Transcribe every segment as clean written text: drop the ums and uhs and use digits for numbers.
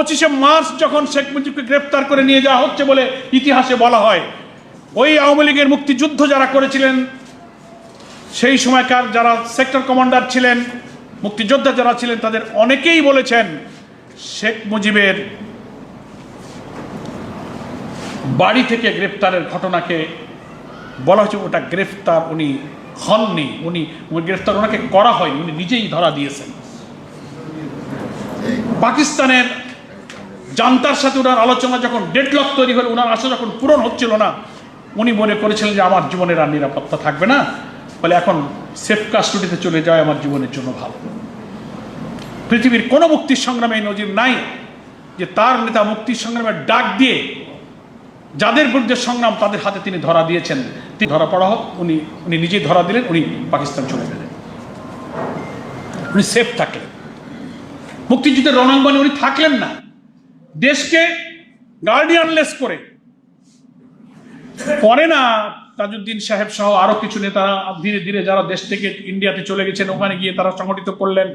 25 March যখন শেখ মুজিবকে গ্রেফতার করে নিয়ে যাওয়া হচ্ছে বলে ইতিহাসে বলা হয়, ওই আওয়ামী লীগের মুক্তিযুদ্ধ যারা করেছিলেন, সেই সময়কার যারা সেক্টর কমান্ডার ছিলেন, মুক্তিযোদ্ধা যারা ছিলেন, তাদের অনেকেই বলেছেন শেখ মুজিবের বাড়ি থেকে গ্রেফতারের ঘটনাকে বলা হচ্ছে ওটা গ্রেফতার উনি হননি, উনি গ্রেফতার ওনাকে করা হয়নি, উনি নিজেই ধরা দিয়েছেন। পাকিস্তানের জান্তার সাথে ওনার আলোচনা যখন ডেডলক তৈরি হলো, ওনার আশা যখন পূরণ হচ্ছিল না, উনি মনে করেছিলেন যে আমার জীবনের আর নিরাপত্তা থাকবে না, বলে এখন সেফ কাস্টডিতে চলে যাওয়া আমার জীবনের জন্য ভালো। পৃথিবীর কোনো মুক্তির সংগ্রামে এই নজির নাই যে তার নেতা মুক্তির সংগ্রামের ডাক দিয়ে যাদের বিরুদ্ধে সংগ্রাম তাদের হাতে তিনি ধরা দিয়েছেন। তিনি ধরা পড়া হোক, উনি নিজেই ধরা দিলেন, উনি পাকিস্তান চলে গেলেন, উনি সেফ থাকলেন। মুক্তিযুদ্ধের রণাঙ্গনে উনি থাকলেন না, দেশকে গার্ডিয়ানলেস করে। পরে না তাজউদ্দিন সাহেব সহ আরো কিছু নেতারা ধীরে ধীরে যারা দেশ থেকে ইন্ডিয়াতে চলে গেছেন, ওখানে গিয়ে তারা সংগঠিত করলেন,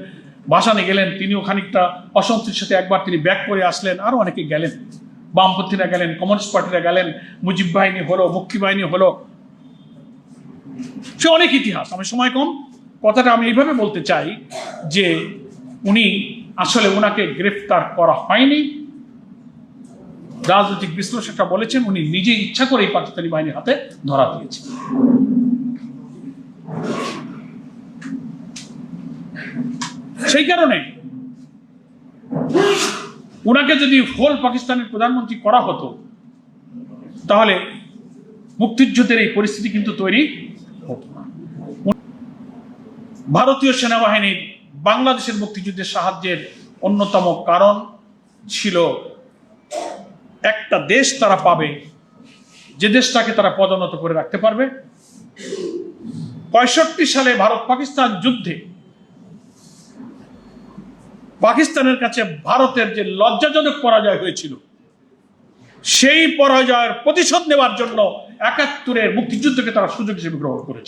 ভাসানে গেলেন, তিনিও খানিকটা অসন্তুষ্টির সাথে একবার তিনি ব্যাক করে আসলেন, আরো অনেকে গেলেন, বামপন্থীরা গেলেন, কমিউনিস্ট পার্টিরা গেলেন, মুজিব বাহিনী হলো, মুক্তি বাহিনী হলো, সে অনেক ইতিহাস। আমি সময় কম, কথাটা আমি এইভাবে বলতে চাই যে উনি আসলে ওনাকে গ্রেফতার করা হয়নি। রাজনৈতিক বিশ্লেষকরা বলেছেন উনি নিজে ইচ্ছা করে পাকিস্তানি বাহিনীর হাতে ধরা দিয়েছেন। সেই কারণে ওনাকে যদি হোল পাকিস্তানের প্রধানমন্ত্রী করা হতো, তাহলে মুক্তিযুদ্ধের এই পরিস্থিতি কিন্তু তৈরি হতো না। ভারতীয় সেনাবাহিনীর বাংলাদেশের মুক্তিযুদ্ধের সাহায্যের অন্যতম কারণ ছিল একটা দেশ তারা পাবে, যে দেশটাকে তারা পদোন্নত করে রাখতে পারবে। 65 সালে ভারত পাকিস্তান যুদ্ধে পাকিস্তানের কাছে ভারতের যে লজ্জাজনক পরাজয় হয়েছিল, সেই পরাজয়ের প্রতিশোধ নেওয়ার জন্য 71-এর মুক্তিযুদ্ধকে তারা সুযোগ হিসেবে গ্রহণ করেছে।